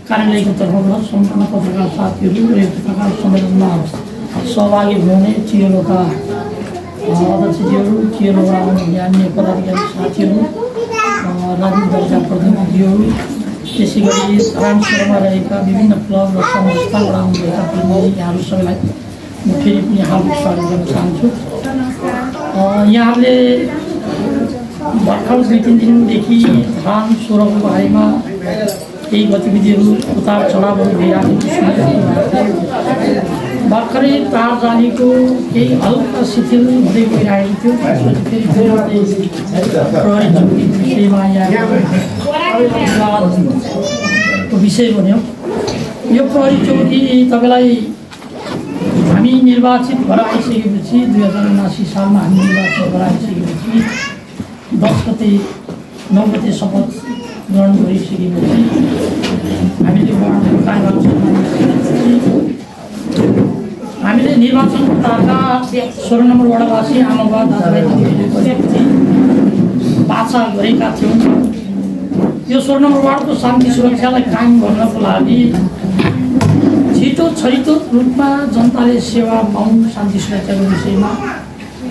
कार्यालयको तर्फबाट सम्पूर्ण पत्रकार साथीहरू र पत्रकार सम्मेलनमा सहभागी हुने चियोलोका अध्यक्षज्यूहरू, चियोलोबाट आउनुहुने अन्य पदाधिकारी साथीहरू, राजनीतिक दलका प्रतिनिधिहरू, त्यसै गरी रामपुरमा रहेका विभिन्न क्लब र संस्थाबाट आउनुभएका प्रतिनिधि यहाँहरू सबैलाई म फेरि पनि हार्दिक स्वागत गर्न चाहन्छु। यहाँहरूले भर्खर 2-3 दिनदेखि धान सोह्रको बारेमा केही गतिविधिहरू उतार चढावहरू भइरहेको भर्खरै तार जालीको केही हल्का शिथिल हुँदै गइरहेको थियो। प्रहरी चौकी विषयमा यहाँको विषय बन्यो। यो प्रहरी चौकी तपाईँलाई हामी निर्वाचित भएर आइसकेपछि 2079 सालमा हामी निर्वाचित भएर आइसकेपछि 10 गते 9 गते शपथ ग्रहण गरिसकेपछि हामीले कार्यभार हामीले निर्वाचनकर्ताका 16 नम्बर वडावासी आमाबा दाजुभाइ दिदीबहिनीले बाछा गरेका थियौँ। यो 16 नम्बर वार्डको शान्ति सुरक्षालाई कायम गर्नको लागि छिटो छरितो रूपमा जनताले सेवा पाउन्, शान्ति सुरक्षाको विषयमा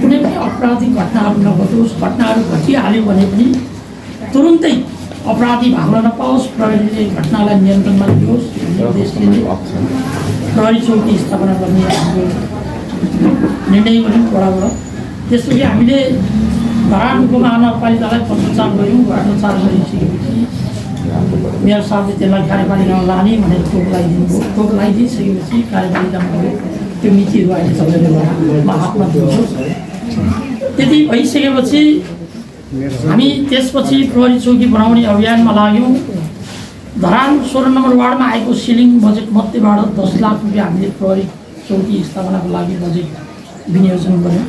कुनै पनि आपराधिक घटनाहरू नघटोस्, घटनाहरू घटिहाल्यो भने पनि तुरुन्तै अपराधी भाग्न नपाओस्, प्रहरीले घटनालाई नियन्त्रणमा लियोस् भन्ने उद्देश्यले प्रहरी चौकी स्थापना गर्ने हाम्रो निर्णय गर्यौँ वडाबाट। त्यसपछि हामीले धरानको महानगरपालिकालाई पत्रचार गऱ्यौँ। पत्रचार गरिसकेपछि मेयर साहबले त्यसलाई कार्यपालिकामा लाने भनेर टोक लगाइदिनुभयो। टोक लगाइदिइसकेपछि कार्यपालिकामा गयो। त्यो मितिहरू अहिले तपाईँले हातमा दिनुहोस्। त्यति भइसकेपछि हामी त्यसपछि प्रहरी चौकी बनाउने अभियानमा लाग्यौँ। धरान 16 नम्बर वार्डमा आएको सिलिङ बजेट मध्येबाट 10 लाख रुपियाँ हामीले प्रहरी चौकी स्थापनाको लागि बजेट विनियोजन गऱ्यौँ।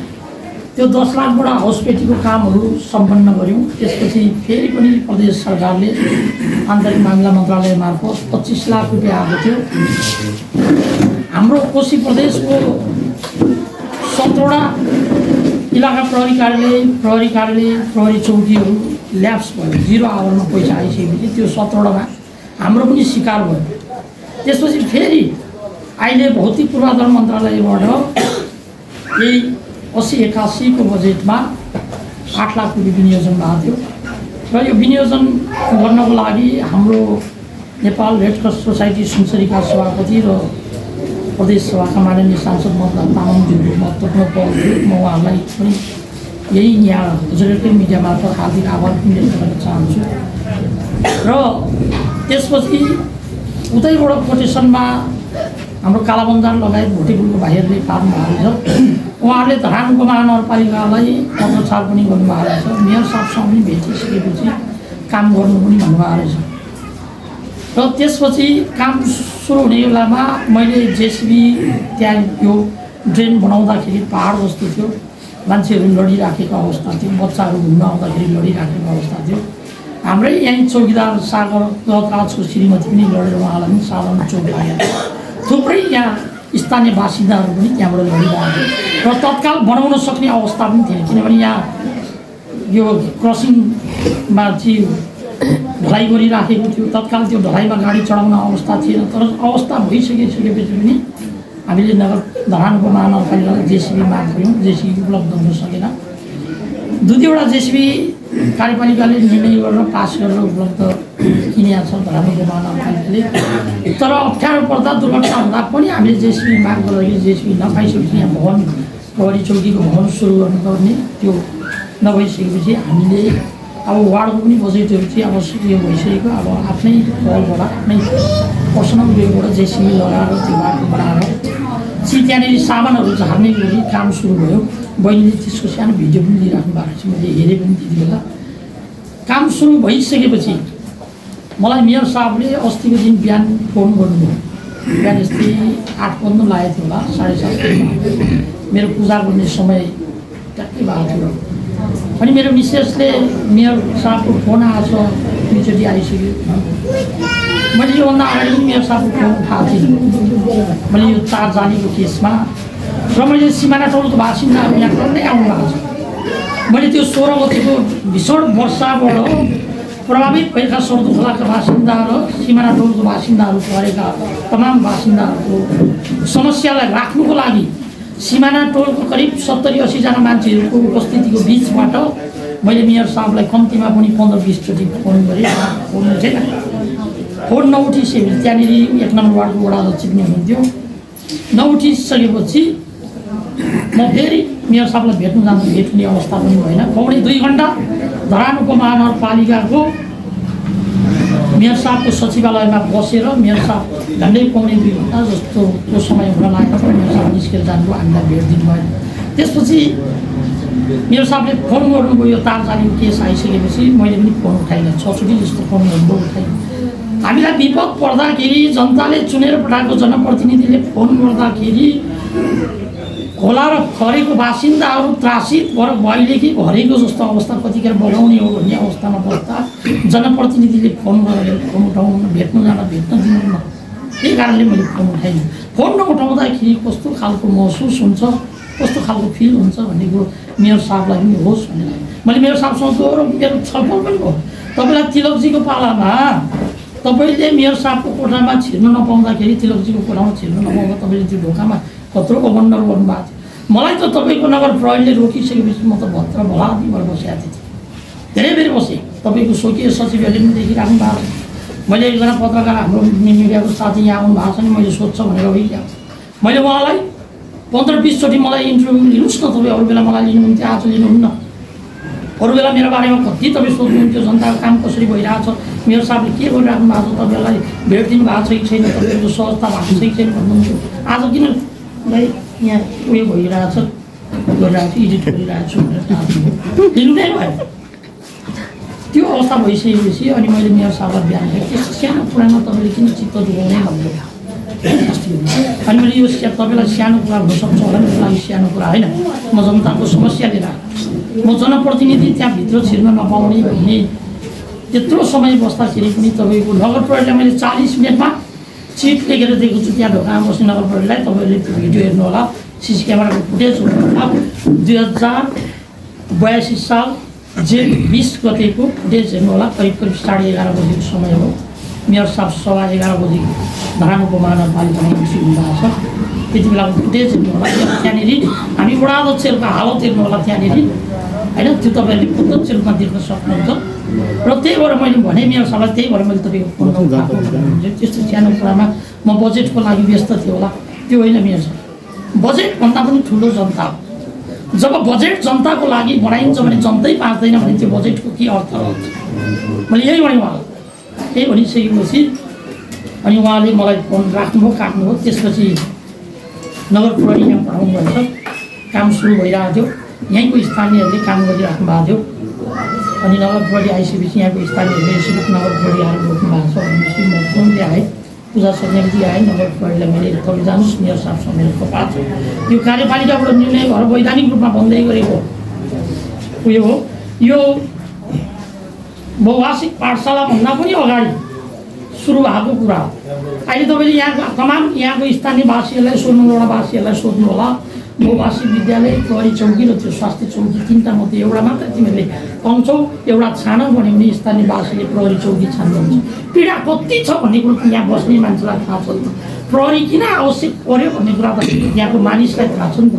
त्यो 10 लाखबाट हाउसपेटीको कामहरू सम्पन्न गऱ्यौँ। त्यसपछि फेरि पनि प्रदेश सरकारले आन्तरिक मामिला मन्त्रालय मार्फत 25 लाख रुपियाँ आएको थियो। हाम्रो कोशी प्रदेशको 17वटा इलाका प्रहरी कार्यालय प्रहरी चौकीहरू ल्याप्स भयो। 0 आवरमा पैसा आइसकेपछि त्यो 17वटामा हाम्रो पनि शिकार भयो। त्यसपछि फेरि अहिले भौतिक पूर्वाधार मन्त्रालयबाट यही 80-81 को बजेटमा 8 लाख रुपियाँ विनियोजन भएको थियो। र यो विनियोजन गर्नको लागि हाम्रो नेपाल रेड क्रस सोसाइटी सुनसरीका सभापति र प्रदेश सभाका माननीय सांसद मदन तामाङज्यूको महत्त्वपूर्ण पहल थियो। म उहाँहरूलाई पनि यही यहाँ हजुरहरूकै मिडिया मार्फत हार्दिक आभार पनि व्यक्त गर्न चाहन्छु। र त्यसपछि उतैबाट कोटेसनमा हाम्रो कालाबन्जार लगायत भोटेपुलको भाइहरूले पार्नु भएको छ। उहाँहरूले धरानको महानगरपालिकालाई पत्रचार पनि गर्नुभएको रहेछ। मेयर साहबसँग पनि भेटिसकेपछि काम गर्नु पनि भन्नुभएको रहेछ। र त्यसपछि काम सुरु हुने बेलामा मैले जेसीबी त्यहाँ यो ड्रेन बनाउँदाखेरि पहाड जस्तो थियो, मान्छेहरू लडिराखेको अवस्था थियो, बच्चाहरू घुम्न आउँदाखेरि लडिराखेको अवस्था थियो। हाम्रै यहीँ चौकीदार सागर राजको श्रीमती पनि लडेर उहाँलाई पनि साधारण चोट लागेको थियो। थुप्रै यहाँ स्थानीय बासिन्दाहरू पनि त्यहाँबाट लडिरहेको थियो र तत्काल बनाउन सक्ने अवस्था पनि थिएन। किनभने यहाँ यो क्रसिङमा चाहिँ ढलाइ गरिराखेको थियो। तत्काल त्यो ढलाइमा गाडी चढाउन अवस्था थिएन। तर अवस्था भइसकेपछि पनि हामीले धरानको महानगरपालिकालाई जेसीबी माग गऱ्यौँ। जेसीबी उपलब्ध हुन सकेन। 2वटा जेसीबी कार्यपालिकाले निर्णय गरेर पास गरेर उपलब्ध किनेको छ धरानको महानगरपालिकाले। तर अप्ठ्यारो पर्दा दुर्घटना हुँदा पनि हामीले जेसीबी माग गर्दाखेरि जेसीबी नपाइसकेपछि यहाँ भवन प्रहरी चौकीको भवन सुरु गर्नुपर्ने त्यो नभइसकेपछि हामीले अब वार्डको पनि बजेटहरू चाहिँ अब यो भइसकेको अब आफ्नै पहलबाट आफ्नै पर्सनल वेबाट जेसीबी लगाएर त्यो बाटो बनाएर चाहिँ त्यहाँनिर सामानहरू झार्ने गरी काम सुरु भयो। बहिनीले त्यसको सानो भिडियो पनि लिइराख्नु भएको रहेछ, मैले हेरेँ पनि त्यति बेला। काम सुरु भइसकेपछि मलाई मेयर साहबले अस्तिको दिन बिहान फोन गर्नुभयो। बिहान यस्तै 8:15 लागेको थियो होला, 7:30 मेरो पूजा गर्ने समय ट्याक्कै भएको थियो। अनि मेरो मिसेसले मेयर साहबको फोन आएछ, दुईचोटि आइसक्यो। मैले योभन्दा अगाडि पनि मेयर साहबको फोन उठाएको थिएँ। मैले यो तार जालीको केसमा र मैले सिमाना टोलको बासिन्दाहरू यहाँ टन्नै आउनु भएको छ। मैले त्यो 16 गतिको भीषण वर्षाबाट प्रभावित भएका सर्दु खोलाका बासिन्दाहरू, सिमाना टोलको बासिन्दाहरू परेका तमाम बासिन्दाहरूको समस्यालाई राख्नुको लागि सिमाना टोलको करिब 70-80 जना मान्छेहरूको उपस्थितिको बिचबाट मैले मेयर साहबलाई कम्तीमा पनि 15-20 चोटि फोन गरेँ। फोन उठेन। फोन नउठिसकेपछि त्यहाँनिर 1 नम्बर वार्डको वडा अध्यक्ष पनि हुनुहुन्थ्यो। नउठिसकेपछि म फेरि मेयर साहबलाई भेट्ने अवस्था पनि भएन। पौने 2 घन्टा धरान उपमहानगरपालिकाको मेयर साहबको सचिवालयमा बसेर मेयर साहब झन्डै पौने 2 घन्टा जस्तो त्यो समय हुन लागेको छ। मेयर साहब निस्केर जानुभयो, हामीलाई भेट दिनुभयो। त्यसपछि मेयर साहबले फोन गर्नुभयो, यो तारजालीको केस आइसकेपछि मैले पनि फोन उठाइनँ। 6 चोटि जस्तो फोन गर्नुभयो, उठाइनँ। हामीलाई विपद पर्दाखेरि जनताले चुनेर पठाएको जनप्रतिनिधिले फोन गर्दाखेरि खोला र खरेको बासिन्दाहरू त्रासित भएर भइलेखि भरेको जस्तो अवस्था कतिखेर बोलाउने हो भन्ने अवस्थामा बस्दा जनप्रतिनिधिले फोन गरेर फोन उठाउनु, भेट्नु जान भेट्न दिनुहुन्न। त्यही कारणले मैले फोन उठाइनँ। फोन नउठाउँदाखेरि कस्तो खालको महसुस हुन्छ, कस्तो खालको फिल हुन्छ भन्ने कुरो मेयर साहबलाई पनि होस् भनेर मैले मेयर साहबसँग गएर मेरो छलफल पनि भयो। तपाईँलाई तिलकजीको पालामा तपाईँले मेयर साहबको कोठामा छिर्न नपाउँदाखेरि, तिलकजीको कोठामा छिर्न नपाउँदा तपाईँले त्यो ढोकामा कत्रो अवन्डर गर्नुभएको थियो। मलाई त तपाईँको नगर प्रहरीले रोकिसकेपछि म त भत्र भलादी भएर बसेको थिएँ। धेरै बेर बसेँ। तपाईँको स्वकीय सचिवहरूले पनि देखिराख्नु भएको छ। मैले एकजना पत्रकार हाम्रो मिडियाको साथी यहाँ आउनु भएको छ नि, मैले सोध्छ भनेर गइरहेको मैले उहाँलाई 15-20 चोटि मलाई इन्टरभ्यू लिनुहोस् न। तपाईँ अरू बेला मलाई लिनुहुन्थ्यो, आज लिनुहुन्न। अरू बेला मेरो बारेमा कति तपाईँ सोध्नुहुन्थ्यो, जनताको काम कसरी भइरहेको छ, मेयर साहबले के गरिराख्नु भएको छ, तपाईँहरूलाई भेट दिनु भएको छ कि छैन, तपाईँहरूको सहजता भएको छ कि छैन भन्नुहुन्थ्यो। आज किन यहाँ उयो भइरहेछ, गरिरहेको छु, एडिट गरिरहेको छु भनेर लिनु नै भयो। त्यो अवस्था भइसकेपछि अनि मैले मेयर साहबलाई बिहान गरेँ, त्यस्तो सानो कुरामा तपाईँले किन चित्त दुखाउने भन्नुभयो। अनि मैले यो तपाईँलाई सानो कुरा हुनसक्छ होला, मेरो लागि सानो कुरा होइन। म जनताको समस्या लिएर म जनप्रतिनिधि त्यहाँभित्र छिर्न नपाउने भन्ने त्यत्रो समय बस्दाखेरि पनि तपाईँको नगर प्रहरीलाई मैले 40 मिनटमा चिट लेखेर दिएको छु त्यहाँ ढोकामा बस्ने नगर प्रहरीलाई। तपाईँहरूले त्यो भिडियो हेर्नु होला, सिसी क्यामेराको फुटेज हो। 2082 साल जेठ 20 गतेको फुटेज हेर्नु होला। करिब 11:30 बजेको समय हो। मेयर साहब 11:15 बजी धरान उपमहानगरपालिकामा खुसी हुनुभएको छ। त्यति बेलाको फुटेज हेर्नु होला। त्यहाँनिर हामी वडा अध्यक्षहरूको हालत हेर्नु होला त्यहाँनिर होइन। त्यो तपाईँहरूले प्रत्यक्ष रूपमा देख्न सक्नुहुन्छ। र त्यही भएर मैले भने मेयर साहबलाई, त्यही भएर मैले तपाईँको फोन उठाएको त्यस्तो सानो कुरामा म बजेटको लागि व्यस्त थिएँ होला, त्यो होइन मेयर साहब। बजेटभन्दा पनि ठुलो जनता हो। जब बजेट जनताको लागि बनाइन्छ भने जनतै पाँच्दैन भने त्यो बजेटको के अर्थ हुन्छ। मैले यही भने उहाँलाई, त्यही भनिसकेपछि अनि उहाँले मलाई फोन राख्नुभयो, काट्नुभयो। त्यसपछि नगर प्रहरी यहाँ पठाउनु भएछ, काम सुरु भइरहेको थियो। यहीँको स्थानीयहरूले काम गरिराख्नु भएको थियो। अनि नगर प्रहरी आइसकेपछि यहाँको स्थानीयहरूले यसरी नगर प्रहरी आएर रोक्नु भएको छ भनेपछि म फोनले आएँ, पूजा समिति आएँ नगर प्रहरीलाई मैले तपाईँ जानुहोस् मेयर साहबसँग मेरो कपाल छ। यो कार्यपालिकाबाट निर्णय भएर वैधानिक रूपमा बन्दै गरेको उयो हो। यो बहुभाषिक पाठशालाभन्दा पनि अगाडि सुरु भएको कुरा हो। अहिले तपाईँले यहाँको तमाम यहाँको स्थानीयवासीहरूलाई, 16 नम्बरवासीहरूलाई सोध्नु होला। बहुभाषिक विद्यालय, प्रहरी चौकी र त्यो स्वास्थ्य चौकी 3टा मध्ये एउटा मात्र तिमीहरूले पाउँछौ। एउटा छान भन्यो भने स्थानीयवासीले प्रहरी चौकी छान्नुहुन्छ। पीडा कति छ भन्ने कुरो यहाँ बस्ने मान्छेलाई थाहा छ नि त। प्रहरी किन आवश्यक पर्यो भन्ने कुरा त यहाँको मानिसलाई थाहा छ नि त।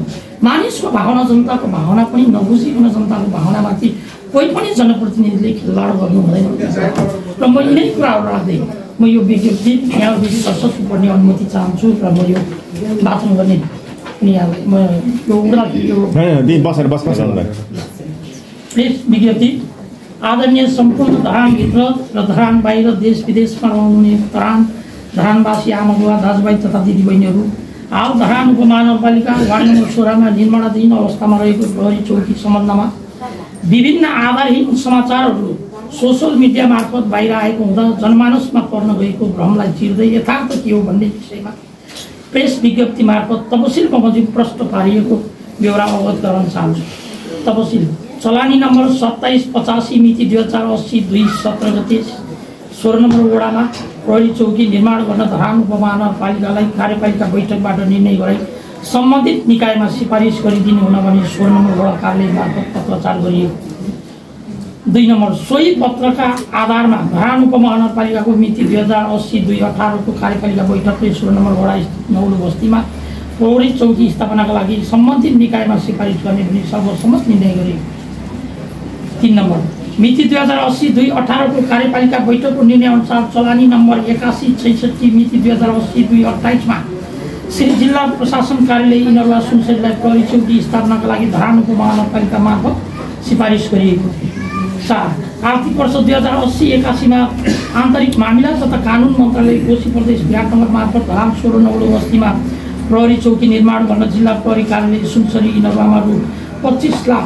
मानिसको भावना, जनताको भावना पनि नबुझिकन जनताको भावनामाथि कोही पनि जनप्रतिनिधिले खेलवाड गर्नु हुँदैन। र म यिनै कुराहरू राख्दै म यो विज्ञप्ति यहाँ दर्शकको पढ्ने अनुमति चाहन्छु। र म यो बाथरुम गर्ने प्रेस विज्ञप्ति आदरणीय सम्पूर्ण धरानभित्र र धरान बाहिर देश विदेशमा रहनुहुने धरानवासी आमाबुवा दाजुभाइ तथा दिदीबहिनीहरू, हाल धरान उपमहानगरपालिका वार्ड नम्बर 16 मा निर्माणाधीन अवस्थामा रहेको प्रहरी चौकी सम्बन्धमा विभिन्न आधारहीन समाचारहरू सोसल मिडिया मार्फत बाहिर आएको हुँदा जनमानसमा पर्न गएको भ्रमलाई चिर्दै यथार्थ के हो भन्ने विषयमा प्रेस विज्ञप्ति मार्फत तपसिल बमोजिम प्रश्न पारिएको ब्यौरा अवगत गराउन चाहन्छु। तपसिल चलानी नम्बर 2785 मिति 2080 2/17 गते 16 नम्बर वडामा प्रहरी चौकी निर्माण गर्न धरान उपमहानगरपालिकालाई कार्यपालिका बैठकबाट निर्णय गराई सम्बन्धित निकायमा सिफारिस गरिदिनु हुन भनी 16 नम्बर वडा कार्यालय मार्फत पत्रचार गरियो। 2 नम्बर सोही पत्रका आधारमा धरान उपमहानगरपालिकाको मिति 2080-2018 को कार्यपालिका बैठकले 16 नम्बर वडा नौलो बस्तीमा प्रहरी चौकी स्थापनाका लागि सम्बन्धित निकायमा सिफारिस गर्ने भनी सर्वसम्मत निर्णय गरियो। 3 नम्बर मिति 2080-2018 को कार्यपालिका बैठकको निर्णय अनुसार चलानी नम्बर 8166 मिति 2080-2028 मा श्री जिल्ला प्रशासन कार्यालय इनरवा सुनसरीलाई प्रहरी चौकी स्थापनाका लागि धरान उपमहानगरपालिका मार्फत सिफारिस गरिएको। 4 आर्थिक वर्ष 2080-81 मा आन्तरिक मामिला तथा कानुन मन्त्रालय कोशी प्रदेश विराटनगर मार्फत धरान 16 नौलो बस्तीमा प्रहरी चौकी निर्माण गर्न जिल्ला प्रहरी कार्यालय सुनसरी इनरवामा रु 25 लाख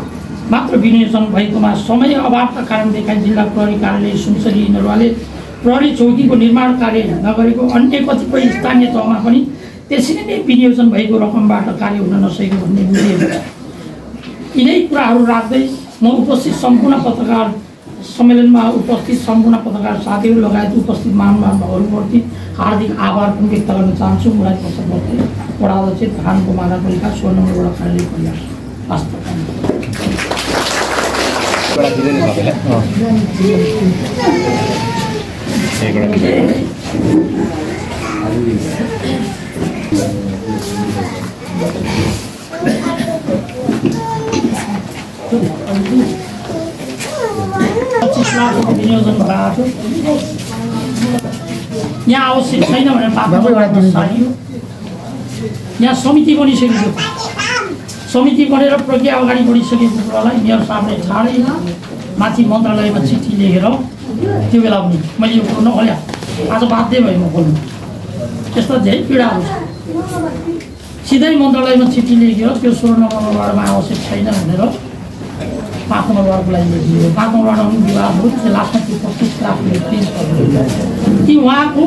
मात्र विनियोजन भएकोमा समय अभावका कारण देखाइ जिल्ला प्रहरी कार्यालय सुनसरी इनरवाले प्रहरी चौकीको निर्माण कार्य नगरेको अन्य कतिपय स्थानीय तहमा पनि त्यसरी नै विनियोजन भएको रकमबाट कार्य हुन नसकेको भन्ने बुझिएको। यिनै कुराहरू राख्दै म उपस्थित सम्पूर्ण पत्रकार सम्मेलनमा उपस्थित सम्पूर्ण पत्रकार साथीहरू लगायत उपस्थित महानुभावहरूप्रति हार्दिक आभार पनि व्यक्त गर्न चाहन्छु। मुराद प्रसाद बस्ती वडा अध्यक्ष धरान उपमहानगरपालिका 16 नम्बर वडा कार्यालय परियार वास्तव। विनियोजन भएको यहाँ आवश्यक छैन भनेर यहाँ समिति बनिसकेको समिति बनेर प्रक्रिया अगाडि बढिसकेको कुरालाई मेयर साहबले छाडै माथि मन्त्रालयमा चिठी लेखेर त्यो बेला पनि मैले यो कुरो नखोल्या आज बाध्य भयो म खोल्नु। त्यस्ता धेरै पीडाहरू छ। सिधै मन्त्रालयमा चिठी लेखेर त्यो 16 नम्बर वार्डमा आवश्यक छैन भनेर 5 नम्बर वार्डको लागि लेखियो। 5 नम्बर वार्डमा पनि विवाद हो। त्यो लास्टमा त्यो 25 लाख पेश गर्नु कि उहाँको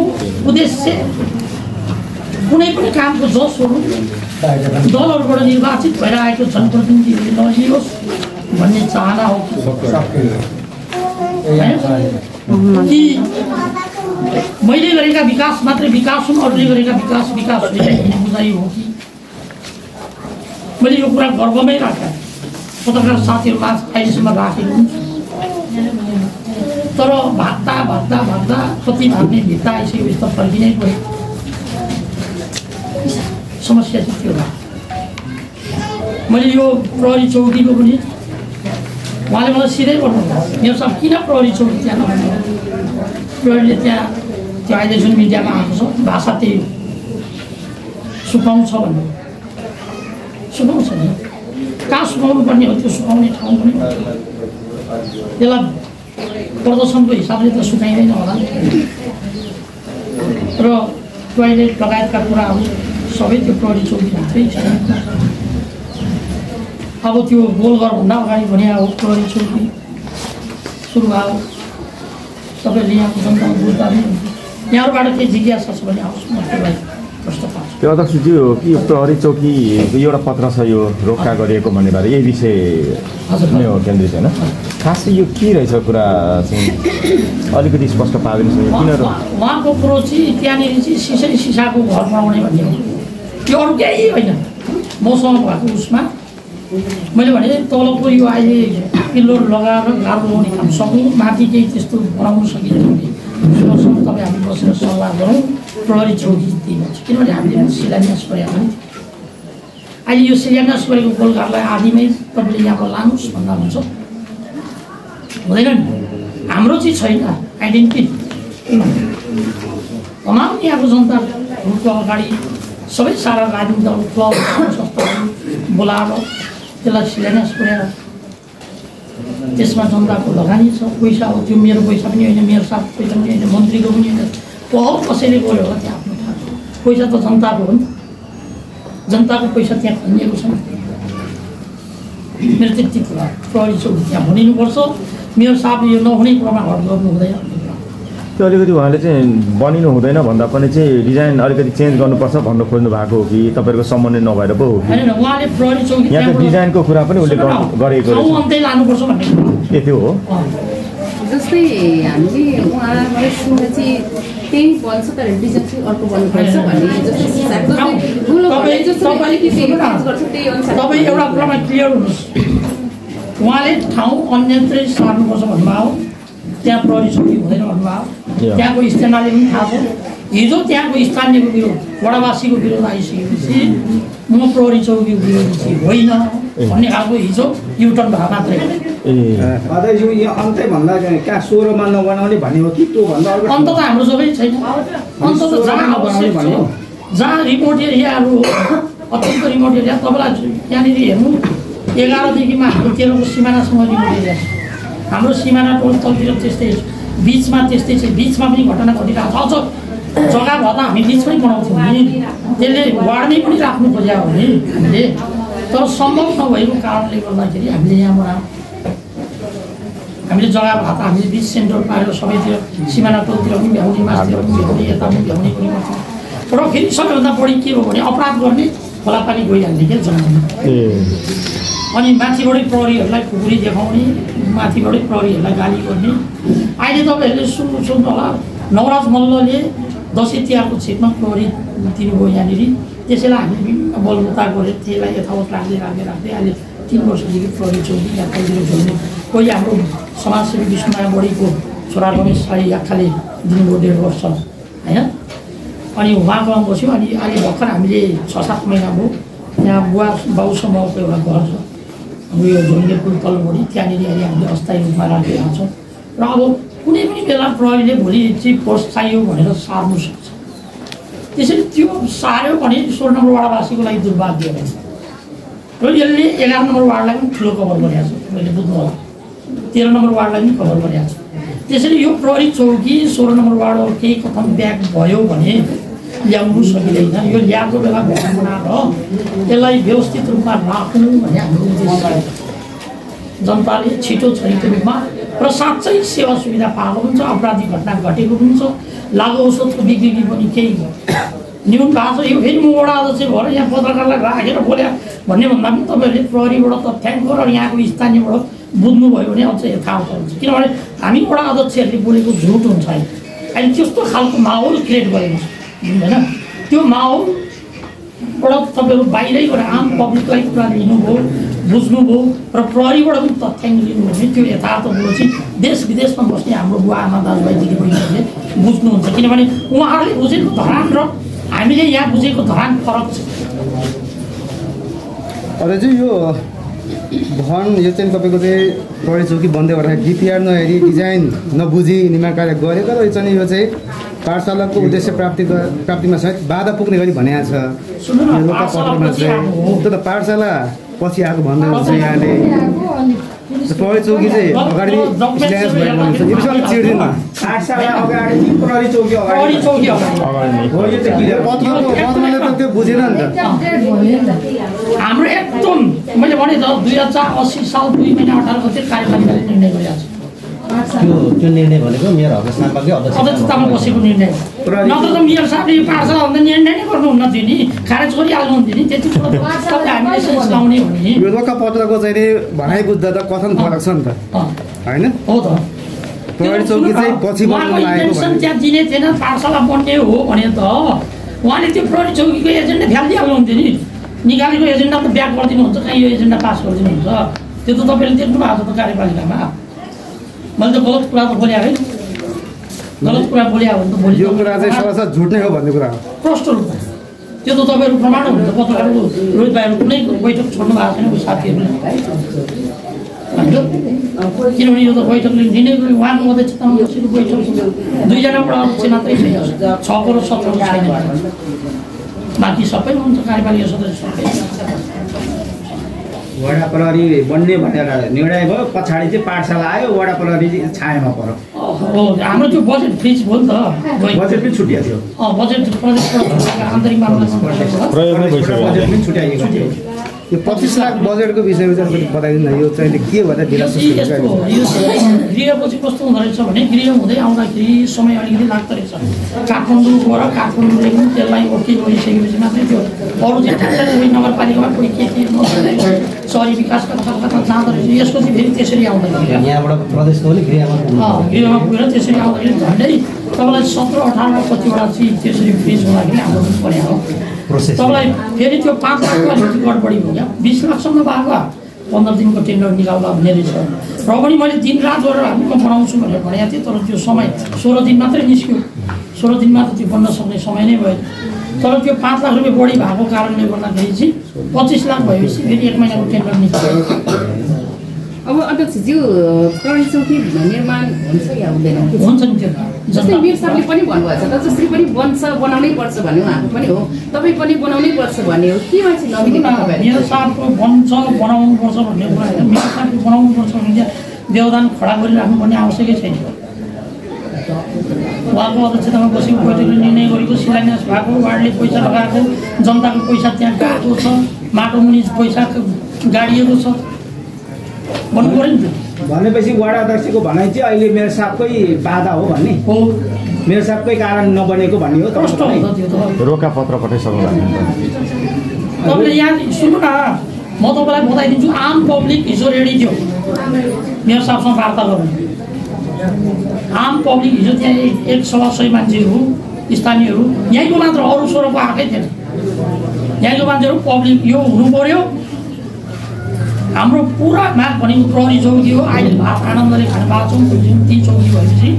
उद्देश्य कुनै पनि कामको जसहरू दलहरूबाट निर्वाचित भएर आएको जनप्रतिनिधिहरूले नलियोस् भन्ने चाहना हो कि मैले गरेका विकास मात्रै विकास हुन्, अरूले गरेका विकास विकास होइन भन्ने बुझाइ हो कि मैले यो कुरा गर्वमै राखेँ। पत्रकार साथीहरूमा अहिलेसम्म राखेको हुन्छ तर भाग्दा भाग्दा भाग्दा कति भाग्ने भित्ता आइसकेपछि त फर्किनै पऱ्यो। समस्या चाहिँ त्यो भयो। मैले यो प्रहरी चौकीको पनि उहाँले मलाई सिधै भन्नुभयो मेरो साहब किन प्रहरी चौकी त्यहाँ नभन्नु प्रहरीले त्यहाँ त्यो अहिले जुन मिडियामा आएको छ भाषा त्यही हो सुकाउँछ भन्नु सुकाउँछ नि कहाँ सुकाउनु पर्ने हो त्यो सुकाउने ठाउँ पनि त्यसलाई प्रदर्शनको हिसाबले त सुकाइँदैन होला र टोयलेट लगायतका कुराहरू सबै त्यो प्रहरी चौकीभित्रै छ। अब त्यो गोलघरभन्दा अगाडि भने अब प्रहरी चौकी सुरु भयो। तपाईँले यहाँको जनताको बुझ्दा पनि यहाँबाट केही जिज्ञासा छ भने आओस् म त्यसलाई प्रश्न पार्छु। त्यो अध्यक्षज्यू हो कि प्रहरी चौकीको एउटा पत्र छ यो रोक्का गरिएको भन्ने बारे यही विषय नै हो केन्द्रित होइन। खास यो के रहेछ कुरा चाहिँ अलिकति स्पष्ट पारिदिनुहोस् किन उहाँको कुरो चाहिँ त्यहाँनिर चाहिँ सिसाको घर बनाउने भन्ने हो। त्यो अरू केही होइन। मसँग भएको उसमा मैले भने तलको यो अहिले पिल्लोर लगाएर गाह्रो लगाउने काम सक्नु माथि केही त्यस्तो बनाउनु सकिन्छ भने तपाईँ हामी बसेर सल्लाह गरौँ प्रहरी चौकी दिनुहुन्छ किनभने हामीले शिलान्यास गरेको नि अहिले यो शिलान्यास गरेको गोलघरलाई आधीमै तपाईँले यहाँबाट लानुहोस् भन्दा हुन्छ हुँदैन नि। हाम्रो चाहिँ छैन आइडेन्टिटी तमाम यहाँको जनताहरूको अगाडि सबै सारा राजनीतिक दल क्लब संस्थाहरू बोलाएर त्यसलाई शिलान्यास गरेर त्यसमा जनताको लगानी छ पैसा हो। त्यो मेरो पैसा पनि होइन मेरो साथ पैसा पनि होइन मन्त्रीको पनि होइन पहल कसैले गऱ्यो होला त्यहाँ आफ्नो थाहा पैसा त जनताको हो नि जनताको पैसा त्यहाँ खनिएको छ मेरो त्यति कुरा प्रहरी चौकी त्यहाँ भनिनुपर्छ। मेरो साहबले यो नहुने कुरामा हट गर्नु हुँदैन त्यो अलिकति उहाँले चाहिँ बनिनु हुँदैन भन्दा पनि चाहिँ डिजाइन अलिकति चेन्ज गर्नुपर्छ भन्नु खोज्नु भएको हो कि तपाईँहरूको सम्बन्ध नभएर पो हो कि उहाँले प्रहरी चौकी यहाँ डिजाइनको कुरा पनि उसले गरेको लानुपर्छ भन्ने ए त्यो हो जस्तै हामीले उहाँलाई सुन्दा चाहिँ त्यही बन्छ तर डिजाइन चाहिँ अर्को बन्नुपर्छ भन्ने जस्तै तपाईँ एउटा कुरामा क्लियर हुनुहोस् उहाँले ठाउँ अन्यत्रै सार्नुपर्छ भन्नुभयो त्यहाँ प्रहरी चौकी हुँदैन भन्नुभयो त्यहाँको स्थानीयले पनि थाहा छ हिजो त्यहाँको स्थानीयको विरोध वडावासीको विरोध आइसकेपछि म प्रहरी चौकीको विरोधी चाहिँ होइन भन्ने खालको हिजो युटर्न भयो मात्रै अध्यक्ष यो अन्तै भन्दा कहाँ 16 मा नबनाउने भन्ने हो कि त्यो भन्दा अन्त त हाम्रो सबै छैन अन्त त जहाँ आवश्यक छ जहाँ रिमोट एरियाहरू अत्यन्त रिमोट एरिया तपाईँलाई यहाँनिर हेर्नु 11 देखिमा हाम्रो 13 को सिमानासम्म रिमोट एरिया छ हाम्रो सिमाना टोल तलतिर त्यस्तै बिचमा त्यस्तै छ बिचमा पनि घटना घटिरहेको छ अझ जग्गा भए त हामी बिच पनि बनाउँथ्यौँ नि त्यसले वार्डमै पनि राख्नु खोज्या हो नि हामीले तर सम्भव नभएको कारणले गर्दाखेरि हामीले यहाँबाट हामीले जग्गा भए त हामीले बिच सेन्टर पारेर सबैतिर सिमाना टोलतिर पनि भ्याउने मासतिर पनि भ्याउने यता पनि भ्याउने पनि गर्छौँ र फेरि सबैभन्दा बढी के हो भने अपराध गर्ने खोलापानी गइहाल्ने क्या जग्गामा अनि माथिबाटै प्रहरीहरूलाई खुकुरी देखाउने माथिबाटै प्रहरीहरूलाई गाली गर्ने अहिले तपाईँहरूले सुन्नु होला नवराज मल्लले दसैँ तिहारको छेकमा प्रहरी दिनुभयो यहाँनिर त्यसैलाई हामीले विभिन्न बलबुता गरेर त्यसलाई यथावत राख्दै अहिले 3 वर्षदेखि प्रहरी चौकी यात्रातिर चल्ने कोही हाम्रो समाजसेवी विष्णुमाया बढीको छोरा रमेश साई याख्खाले दिनुभयो 1.5 वर्ष होइन अनि उहाँकोमा बस्यो अनि अहिले भर्खर हामीले 6-7 महिना भयो यहाँ बुवा बाउ समूहको एउटा घर छ हाम्रो यो झोङ्गे पुल तल्लोपट्टि त्यहाँनिर अहिले हामीले अस्थायी रूपमा राखिरहेका छौँ र अब कुनै पनि बेला प्रहरीले भोलि चाहिँ पोस्ट चाहियो भनेर सार्नु सक्छ त्यसरी त्यो सार्यो भने 16 नम्बर वार्डवासीको लागि दुर्भाग्य हो र यसले 11 नम्बर वार्डलाई पनि ठुलो कभर गरेको छ मैले बुझ्नु होला 13 नम्बर वार्डलाई पनि कभर गरेको छ त्यसरी यो प्रहरी चौकी 16 नम्बर वार्डमा केही कथम ब्याक भयो भने ल्याउनु सकिँदैन यो ल्याएको बेला भवन बनाएर यसलाई व्यवस्थित रूपमा राख्नु भन्ने हाम्रो उद्देश्य छ जनताले छिटो छरितो रूपमा र साँच्चै सेवा सुविधा पाएको हुन्छ अपराधिक घटना घटेको हुन्छ लागु औषधको बिक्री पनि केही न्यून भएको छ यो फेरि म वडा अध्यक्ष भएर यहाँ पत्रकारलाई राखेर बोल्या भन्ने भन्दा पनि तपाईँहरूले प्रहरीबाट तथ्याङ्क र यहाँको स्थानीयबाट बुझ्नुभयो भने अझ यथावत हुन्छ किनभने हामी वडा अध्यक्षहरूले बोलेको झुट हुन्छ अहिले त्यस्तो खालको माहौल क्रिएट गरेको छ होइन त्यो माहौलबाट तपाईँहरू बाहिरै गएर आम पब्लिकलाई कुरा लिनुभयो बुझ्नुभयो र प्रहरीबाट पनि तथ्याङ्क लिनुभयो भने त्यो यथार्थ कुरो चाहिँ देश विदेशमा बस्ने हाम्रो बुवा आमा दाजुभाइ दिदीबहिनीहरूले बुझ्नुहुन्छ किनभने उहाँहरूले बुझेको धरान र हामीले यहाँ बुझेको धरान फरक छ अझै यो भवन यो चाहिँ तपाईँको चाहिँ प्रहरी चौकी बन्दै गर्दाखेरि डिपिआर नहेरी डिजाइन नबुझी निर्माण कार्य गरेको र चाहिँ यो चाहिँ पाठशालाको उद्देश्य प्राप्तिमा सहित बाधा पुग्ने गरी भनेको छ लोकपत्रमा चाहिँ त्यो त पाठशाला पछि आएको भन्दै हुन्छ यहाँले प्रहरी चौकी चाहिँ अगाडि स्ल्यास भएको हुन्छ यो चाहिँ अलिक चिर्दिनु पाठशाला अगाडि प्रहरी चौकी अगाडि पत्रले त त्यो बुझेन नि त हाम्रो एकदम मैले भने त 2080 साल 2 महिना 18 गते कार्यपालिकाले निर्णय गरेको छ त्यो निर्णय भनेको मेयर हक साहबले अध्यक्षतामा बसेको निर्णय नत्र त मेयर साहबले यो पाठशाला भन्दा निर्णय नै गर्नुहुन्न थियो नि खारेज गरिहाल्नुहुन्थ्यो नि त्यति हामीले सेन्स लाउने हो नि यो लोकपत्रको चाहिँ भनाइ बुझ्दा त कथन फरक छ नि त हैन हो त प्रहरी चौकी चाहिँ पछि बन्न लागेको भने त्यहाँ दिने थिएन पाठशाला बन्ने हो भने त उहाँले त्यो प्रहरी चौकीको एजेन्डा फ्यालिदिहाल्नुहुन्थ्यो नि निकालेको एजेन्डा त ब्याक गरिदिनुहुन्छ कहाँ यो एजेन्डा पास गरिदिनुहुन्छ त्यो त तपाईँले देख्नु भएको छ त कार्यपालिकामा मैले त गलत कुरा त बोले है गलत कुरा बोले हो भने त भोलि यो कुरा चाहिँ सरासर झुट नै हो भन्ने कुरा हो प्रष्ट रूपमा त्यो त तपाईँहरू प्रमाण हुन्छ पत्रकारको रोहित भाइहरू कुनै बैठक छोड्नु भएको छैन साथीहरूले किनभने यो त बैठकले निर्णय गर्यो उहाँको अध्यक्षतामा बसेको बैठक 2 जनाबाट अध्यक्ष मात्रै छैन 6 करोड 17 छैन बाँकी सबै हुन्छ कार्यपालिका सदस्य वडा प्रहरी बन्ने भनेर निर्णय भयो पछाडि चाहिँ पाठशाला आयो वडा प्रहरी छायामा पर्यो हाम्रो त्यो बजेट फ्रिज भयो नि त बजेट पनि छुट्याएको थियो बजेट प्रदेशबाट आन्तरिक मामला प्रयोग नै भइसक्यो बजेट पनि छुट्याएको थियो यो 25 लाख बजेटको विषयमा चाहिँ अलिकति बताइदिनु न, यो चाहिँ के भएर ढिला यस्तो हो, यो गृहपछि कस्तो हुँदो रहेछ भने गृह हुँदै आउँदाखेरि समय अलिकति लाग्दो रहेछ। काठमाडौँ गएर काठमाडौँदेखि त्यसलाई ओके गरिसकेपछि मात्रै त्यो अरू चाहिँ ठ्याक्कै कोही नगरपालिकामा कोही के सहरी विकासका कता जाँदो रहेछ। यसको चाहिँ फेरि त्यसरी आउँदैन, यहाँबाट प्रदेशको पनि गृहमा पुगेर त्यसरी आउँदाखेरि झन्डै तपाईँलाई 17-18 कतिवटा चिज त्यसरी फ्रिज हुँदाखेरि हाम्रो पर्यो हो। तपाईँलाई फेरि त्यो 5 लाखको अलिकति गडबडी हो क्या, 20 लाखसम्म भएको 15 दिनको टेन्डर निकाल्दा हुने रहेछ। र पनि मैले दिनरात गरेर हामी बनाउँछु भनेर भनेको थिएँ, तर त्यो समय 16 दिन मात्रै निस्क्यो। 16 दिनमा त त्यो बन्न सक्ने समय नै भयो। तर त्यो 5 लाख रुपियाँ बढी भएको कारणले गर्दाखेरि चाहिँ 25 लाख भएपछि फेरि 1 महिनाको टेन्डर निकाल्यो। अब अध्यक्षज्यू प्रहरी चौकी निर्माण हुन्छ या हुँदैन? हुन्छ नि त्यो जस्तै मेयर साहबले पनि भन्नुभएको छ त, जसरी पनि बन्छ बनाउनै पर्छ भन्ने उहाँको पनि हो, तपाईँ पनि बनाउनै पर्छ भन्ने हो, के मान्छे नमिलेको तपाईँ? मेरो साहबको बन्छ बनाउनु पर्छ भन्ने कुरा होइन, मेरो साहबको बनाउनु पर्छ भने चाहिँ व्यवधान खडा गरिराख्नु पर्ने आवश्यकै छैन। उहाँको अध्यक्षतामा बसेको बैठकले निर्णय गरेको शिलान्यास भएको, वार्डले पैसा लगाएको, जनताको पैसा त्यहाँ गएको छ, माटो मुनि पैसा गाडिएको छ भन्नु पऱ्यो नि। भनेपछि वार्ड अध्यक्षको भनाइ चाहिँ अहिले मेरो साहबकै बाधा हो भन्ने हो, मेरो साहबकै कारण नबनेको भन्ने हो। कस्तो हुन्छ त्यो त? रोका पत्र पठाइसक्नु भएको तपाईँले यहाँ सुन्नु न, म तपाईँलाई बताइदिन्छु। आम पब्लिक हिजो रेडी थियो मेयर साहबसँग वार्ता गर्नु। आम पब्लिक हिजो त्यहाँ 100-125 मान्छेहरू स्थानीयहरू, यहीँको मात्र, अरू सोह्रको आएकै थिएन। यहीँको मान्छेहरू पब्लिक यो हुनु पऱ्यो। हाम्रो पुरा माग भनेको प्रहरी चौकी हो। अहिले भात आनन्दले खान पाएको छौँ। ती चौकी भएपछि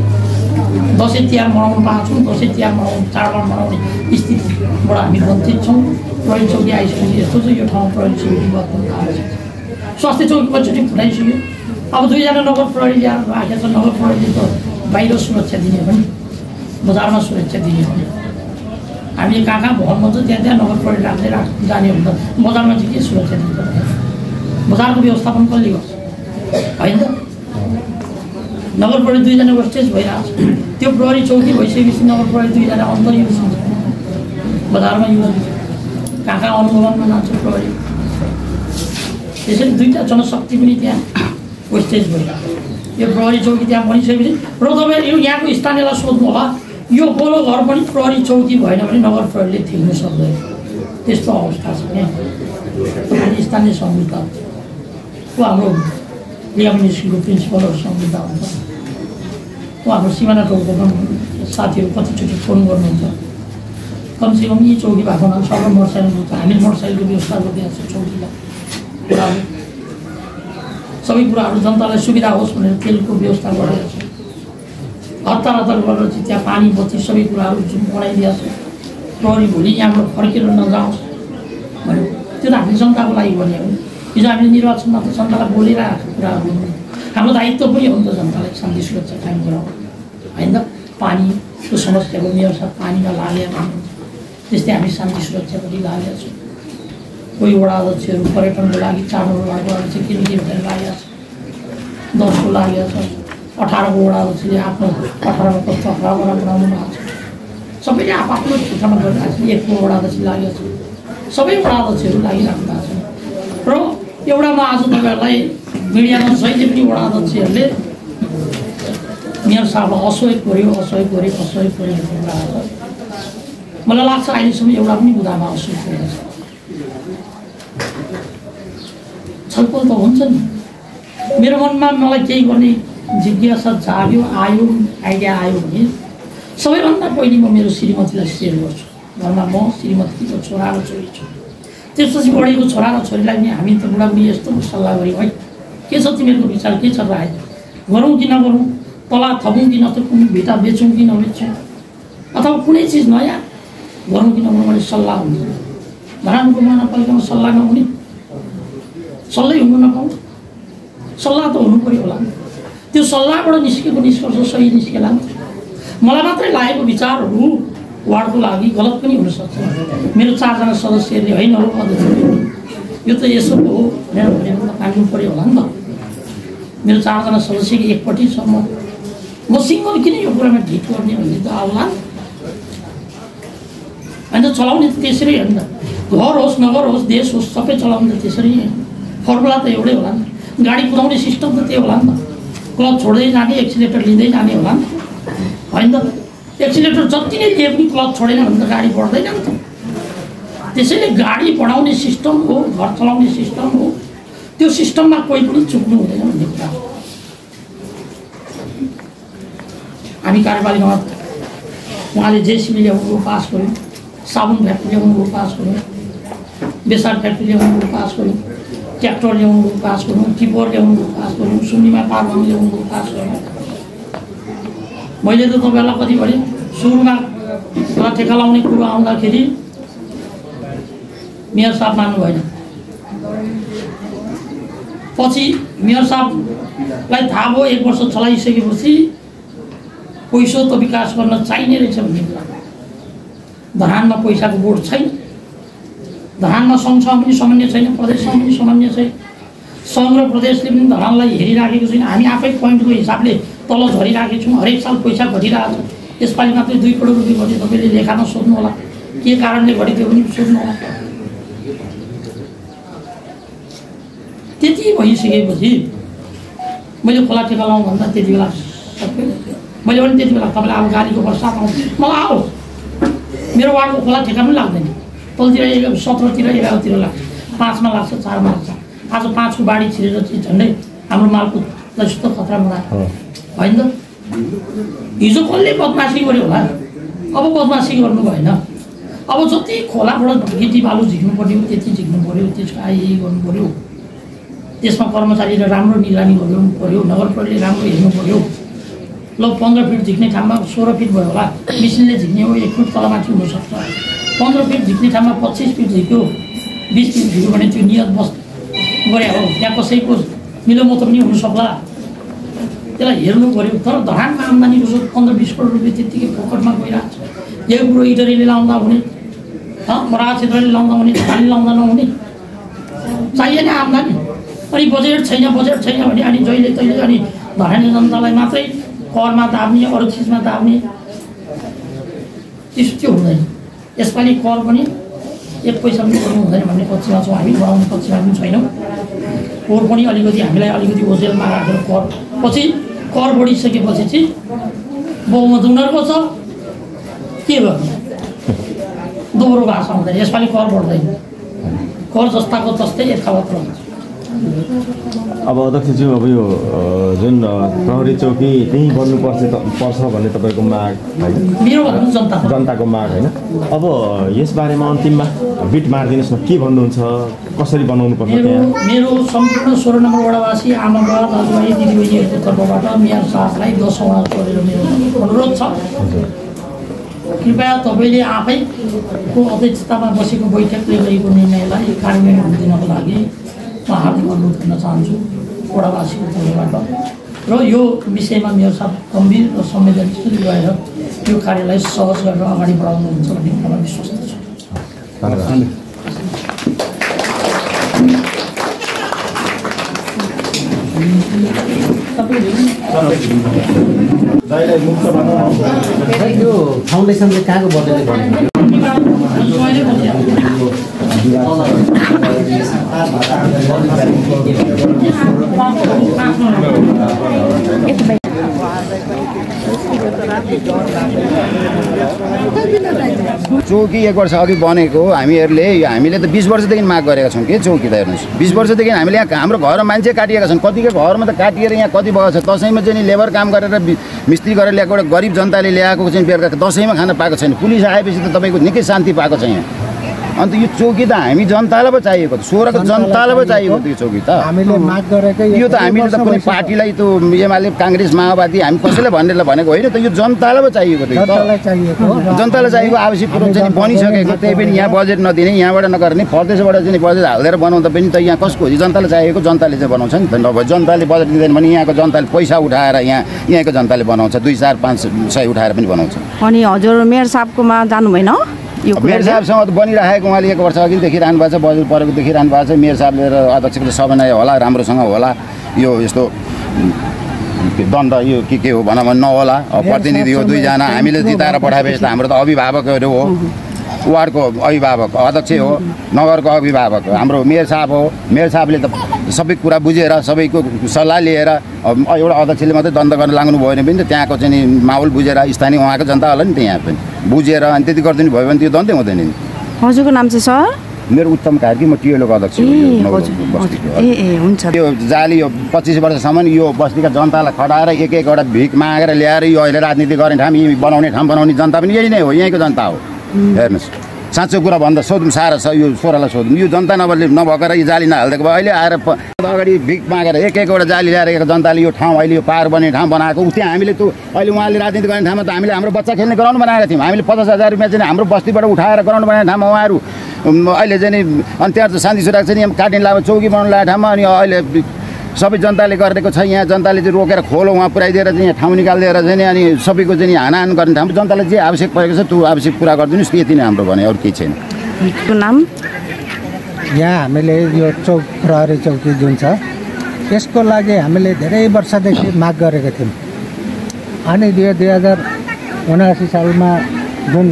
दसैँ तिहार मनाउनु पाएको छौँ। दसैँ तिहार मनाउनु, चाडबाड मनाउने स्थितिबाट हामी वञ्चित छौँ। प्रहरी चौकी आइसकेपछि यस्तो चाहिँ यो ठाउँ प्रहरी चौकी बदल्नु आवश्यक छ। स्वास्थ्य चौकी पछाडि फुटाइसक्यो। अब 2जना नगर प्रहरी ल्याएर राखेको छ। नगर प्रहरीले त बाहिर सुरक्षा दिने पनि, बजारमा सुरक्षा दिने पनि। हामीले कहाँ भवनमा चाहिँ त्यहाँ नगर प्रहरी राख्दै जाने हुन्छ। बजारमा चाहिँ के सुरक्षा दिन्छ? बजारको व्यवस्थापन कसले गर्छ? होइन त? नगर प्रहरी 2जना वेस्टेज भइरहेको छ। त्यो प्रहरी चौकी भइसकेपछि नगर प्रहरी 2जना अन्तर युज हुन्छ, बजारमा युज हुन्छ, कहाँ अनुगमनमा जान्छ प्रहरी। त्यसरी 2टा जनशक्ति पनि त्यहाँ वेस्टेज भइरहेको छ। यो प्रहरी चौकी त्यहाँ बनिसकेपछि र तपाईँ यो यहाँको स्थानीयलाई सोध्नु होला, यो गोलो घर पनि प्रहरी चौकी भएन भने नगर प्रहरीले थिच्नु सक्दैन। त्यस्तो अवस्था छ यहाँ। तपाईँले स्थानीय संहिता हाम्रो रिया मिनिस्ट्रीको प्रिन्सिपलहरूसँग मुद्दा हुन्छ। हाम्रो सिमाना टोलको पनि साथीहरू कतिचोटि फोन गर्नुहुन्छ, कमसेकम यी चौकी भएको हुनाले सबै मोटरसाइकल हुन्छ। हामीले मोटरसाइकलको व्यवस्था गरिदिएको छ चौकीलाई। कुराहरू सबै कुराहरू जनतालाई सुविधा होस् भनेर तेलको व्यवस्था गरिदिएको छ। हतार गरेर चाहिँ त्यहाँ पानी बत्ती सबै कुराहरू जुन बनाइदिएको छ। प्रहरी भोलि यहाँबाट फर्केर नजाओस् भन्यो, त्यो त हामीले जनताको लागि गर्ने हो। हिजो हामीले निर्वाचनमा त जनतालाई बोलिरहेको कुराहरू हाम्रो दायित्व पनि हो नि त, जनतालाई शान्ति सुरक्षा कायम गराउनु होइन त। पानीको समस्याको मेयर साहब पानीमा लागेका हुनुहुन्छ, त्यस्तै हामी शान्ति सुरक्षापट्टि लागेका छौँ। कोही वडा अध्यक्षहरू पर्यटनको लागि 4 वडाको चाहिँ के भनेर लागेका छ, 10को लागेका छ, 18को वडा अध्यक्षले आफ्नो 18मा कस्तो 18 वडा बनाउनु भएको छ। सबैले आफ्नो क्षेत्रमा गरिरहेको छ। 1को वडा अध्यक्ष लागेको छ, सबै वडा अध्यक्षहरू लागिराख्नु भएको छ। र एउटा म आज तपाईँहरूलाई मिडियामा जहिले पनि वडा अध्यक्षहरूले मेयर साहबलाई असहयोग गर्यो भन्ने कुरा आएको। मलाई लाग्छ अहिलेसम्म एउटा पनि मुद्दामा असहयोग गरेको छ। छलफल त हुन्छ नि। मेरो मनमा मलाई केही गर्ने जिज्ञासा जाग्यो, आयो, आइडिया आयो भने सबैभन्दा पहिले म मेरो श्रीमतीलाई सेयर गर्छु। घरमा म, श्रीमतीको छोरा र छोरी छु। त्यसपछि बढेको छोरा र छोरीलाई पनि हामी त बुढाबुढी यस्तो सल्लाह गऱ्यौँ है, के छ तिमीहरूको विचार, के छ राय, गरौँ कि नगरौँ, तला थपौँ कि नत्र, कुनै भिटा बेचौँ कि नबेचौँ, अथवा कुनै चिज नयाँ गरौँ कि नगरौँ भने सल्लाह हुन्छ। धरानको महानगरपालिकामा सल्लाह नहुने, सल्लाह हुनु नपाउँ, सल्लाह त हुनु पऱ्यो होला। त्यो सल्लाहबाट निस्केको निष्कर्ष सही निस्केला। मलाई मात्रै लागेको विचारहरू वार्डको लागि गलत पनि हुनसक्छ। मेरो 4जना सदस्यहरूले होइन हो अध्यक्ष, यो त यसो हो भनेर भनेर काट्नु पऱ्यो होला नि त। मेरो 4जना सदस्यको एकपट्टि छ, म सिङ्गल किन यो कुरामा ढिट गर्ने भन्ने त आउला होइन। चलाउने त त्यसरी होइन त। घर होस् नगर होस् देश होस् सबै चलाउने त्यसरी फर्मुला त एउटै होला नि गाडी कुदाउने सिस्टम त त्यो होला नि त क्लच छोड्दै जाने एक्सिलेटर लिँदै जाने होला नि होइन त एक्सिलेटर जति नै दिए पनि क्लच छोडेन भने त गाडी बढ्दैन नि त त्यसैले गाडी बढाउने सिस्टम हो घर चलाउने सिस्टम हो त्यो सिस्टममा कोही पनि चुक्नु हुँदैन भन्ने कुरा हो हामी कार्यपालिकामा उहाँले जेसिबी ल्याउनु पास गर्यो साबुन फ्याक्ट्री ल्याउनु पास गर्यो बेसार फ्याक्ट्री ल्याउनु पास गर्यो ट्र्याक्टर ल्याउनु पास गर्यो टिपर ल्याउनु पास गर्यो सुन्नीमा पारबाङ ल्याउनु पास गर्यो मैले त तपाईँलाई कति भने सुरुमा ठेका लाउने कुरो आउँदाखेरि मेयर साहब मान्नु भएन पछि मेयर साहबलाई थाहा भयो 1 वर्ष चलाइसकेपछि पैसा त विकास गर्न चाहिने रहेछ भन्ने कुरा धरानमा पैसाको बोर्ड छैन धरानमा सङ्घसँग पनि सामान्य छैन प्रदेशसँग पनि सामान्य छैन सङ्घ र प्रदेशले पनि धरानलाई हेरिराखेको छैन हामी आफै पोइन्टको हिसाबले तल झरिराखेको छौँ हरेक साल पैसा घटिरहेको छ यसपालि मात्रै 2 करोड रुपियाँ घट्यो तपाईँले लेखामा सोध्नु होला के कारणले घट्यो पनि सोध्नु होला त्यति भइसकेपछि मैले खोला ठेका लाउँ भन्दा त्यति बेला मैले पनि त्यति बेला तपाईँलाई अब गाडीको बर्सात आउँछ मलाई आओस् मेरो वार्डको खोला ठेका पनि लाग्दैन तलतिर 17तिर 11तिर लाग्छ 5मा लाग्छ 4मा लाग्छ आज 5 को बाढी छिरेर चाहिँ झन्डै हाम्रो मालपुतलाई यस्तो खतरा बनायो होइन त हिजो कसले बदमासी गर्यो होला अब बदमासी गर्नु भएन अब जति खोलाबाट गिटी बालु झिक्नु पर्यो त्यति झिक्नु पर्यो त्यसको आइ गर्नु पर्यो त्यसमा कर्मचारीले राम्रो निगरानी गर्नु पर्यो नगरपालिकाले राम्रो हेर्नु पर्यो ल 15 फिट झिक्ने ठाउँमा 16 फिट भयो होला मिसिनले झिक्ने हो 1 फिट तलमाथि हुनसक्छ 15 फिट झिक्ने ठाउँमा 25 फिट झिक्यो 20 फिट झिक्यो भने त्यो नियत बस गरे हो त्यहाँ कसैको मिलोमतो पनि हुनसक्ला त्यसलाई हेर्नु पर्यो तर धरानमा आम्दानीको 15-20 करोड रुपियाँ त्यत्तिकै फोकटमा गइरहेको छ यही कुरो इटरीले लाउँदा हुने मराहा क्षेत्रले लाउँदा हुने धानले लाउँदा नहुने चाहिएन आम्दानी अनि बजेट छैन भने अनि जहिले तहिले अनि धरानी जनतालाई मात्रै करमा दाब्ने अरू चिजमा दाब्ने त्यस्तो हुँदैन यसपालि कर पनि 1 पैसा पनि गर्नु हुँदैन भन्ने पक्षमा छौँ हामी बढाउने पक्षमा पनि छैनौँ फोहोर पनि अलिकति हामीलाई अलिकति ओझेलमा राखेर कर पछि कर बढिसकेपछि चाहिँ बहुमत उनीहरूको छ के गर्नु दोहोरो भाषा हुँदैन यसपालि कर बढ्दैन कर जस्ताको जस्तै यथावत रहन्छ अब अध्यक्षज्यू अब यो जुन प्रहरी चौकी त्यही बन्नुपर्छ भन्ने तपाईँको माग होइन मेरो भन्नु जनताको माग होइन अब यसबारेमा अन्तिममा बिट मारिदिनुहोस् न के भन्नुहुन्छ कसरी बनाउनु पर्छ त्यहाँ मेरो सम्पूर्ण 16 नम्बर वडावासी आमाबा दाजुभाइ दिदीबहिनीहरूको तर्फबाट मेयर साहबलाई 10 आवाज गरेर मेरो अनुरोध छ कृपया तपाईँले आफैको अध्यक्षतामा बसेको बैठकले गरेको निर्णयलाई कार्यान्वयन दिनको लागि म हार्दिक अनुरोध गर्न चाहन्छु वडावासीको तर्फबाट र यो विषयमा मेयर साहब गम्भीर र संवेदनशील भएर यो कार्यलाई सहज गरेर अगाडि बढाउनुहुन्छ भन्ने कुरामा विश्वास छु यो फाउन्डेसनले कहाँको बजेटले बनेको चौकी 1 वर्ष अघि बनेको हामीले त 20 वर्षदेखि माग गरेका छौँ के चौकी त हेर्नुहोस् 20 वर्षदेखि हामीले यहाँ हाम्रो घर मान्छे काटिएका छन् कतिको घरमा त काटिएर यहाँ कति भएको छ दसैँमा चाहिँ लेबर काम गरेर मिस्त्री गरेर ल्याएको एउटा गरिब जनताले ल्याएको चाहिँ बेलुका दसैँमा खान पाएको छैन पुलिस आएपछि त तपाईँको निकै शान्ति पाएको छ यहाँ अन्त यो चौकी त हामी जनतालाई पो चाहिएको 16 को जनतालाई पो चाहिएको त्यो चौकी त हामीले माग गरेकै यो त हामीले त कुनै पार्टीलाई त्यो एमाले काङ्ग्रेस माओवादी हामी कसैले भन्नेलाई भनेको होइन त यो जनतालाई पो चाहिएको थियो जनतालाई चाहिएको आवश्यक कुरो चाहिँ बनिसकेको त्यही पनि यहाँ बजेट नदिने यहाँबाट नगर्ने प्रदेशबाट चाहिँ बजेट हालेर बनाउँदा पनि त यहाँ कसको हो जनतालाई चाहिएको जनताले चाहिँ बनाउँछ नि त नभए जनताले बजेट दिँदैन भने यहाँको जनताले पैसा उठाएर यहाँको जनताले बनाउँछ 2-4-500 उठाएर पनि बनाउँछ अनि हजुर मेयर साहबकोमा जानु भएन मेयर साहबसँग बनिरहेको उहाँले 1 वर्ष अघि देखिरहनु भएको छ बजेट परेको देखिरहनु भएको छ मेयर साहबले र अध्यक्षले समन्वय होला राम्रोसँग होला यो यस्तो दण्ड यो के हो भनौँ नहोला प्रतिनिधि हो 2 जना हामीले जिताएर पठाएपछि त हाम्रो त अभिभावकहरू हो वार्डको अभिभावक अध्यक्ष हो, नगरको अभिभावक हाम्रो मेयर साहब हो। मेयर साहबले त सबै कुरा बुझेर सबैको सल्लाह लिएर एउटा अध्यक्षले मात्रै दण्ड गर्न लाग्नु भयो भने पनि त त्यहाँको चाहिँ माहौल बुझेर स्थानीय उहाँको जनता होला नि त्यहाँ पनि बुझेर अनि त्यति गरिदिनु भयो भने त्यो दण्डै हुँदैन नि। हजुरको नाम चाहिँ सर? मेरो उत्तम कार्की, म टिएलओको अध्यक्ष हो बस्तीको। हुन्छ। यो जाली यो 25 वर्षसम्म यो बस्तीका जनतालाई खटाएर एक-एकवटा भिख मागेर ल्याएर यो अहिले राजनीति गर्ने ठाउँ यी बनाउने ठाउँ बनाउने जनता पनि यही नै हो, यहीँको जनता हो। हेर्नुहोस् साँचो कुरा भन्दा सोधौँ सारा छ यो छोरालाई सोधौँ यो जनता नभएर यो जाली नहालिदिएको भए अहिले आएर अगाडि भिख मागेर एक-एकवटा जाली ल्याएर जनताले यो ठाउँ अहिले यो पार बन्ने ठाउँ बनाएको त्यहाँ हामीले त्यो अहिले उहाँले राजनीति गर्ने ठाउँमा त हामीले हाम्रो बच्चा खेल्ने ग्राउन्ड बनाएका थियौँ। हामीले 50,000 रुपियाँ चाहिँ हाम्रो बस्तीबाट उठाएर ग्राउन्ड बनाउने ठाउँमा उहाँहरू अहिले चाहिँ अनि त्यहाँ शान्ति सुरक्षा चाहिँ काटिन लाभ चौकी बनाउनु लागेको ठाउँमा अनि अहिले सबै जनताले गरेको छ। यहाँ जनताले चाहिँ रोकेर खोलो उहाँ पुऱ्याइदिएर चाहिँ यहाँ ठाउँ निकालिदिएर चाहिँ अनि सबैको चाहिँ हानाहान गर्ने ठाउँ जनतालाई जे आवश्यक परेको छ त्यो आवश्यक पुरा गरिदिनुहोस् यति नै हाम्रो भने अरू केही छैन। नाम यहाँ हामीले यो चौक प्रहरी चौकी जुन छ त्यसको लागि हामीले धेरै वर्षदेखि माग गरेका थियौँ। अनि 2079 सालमा जुन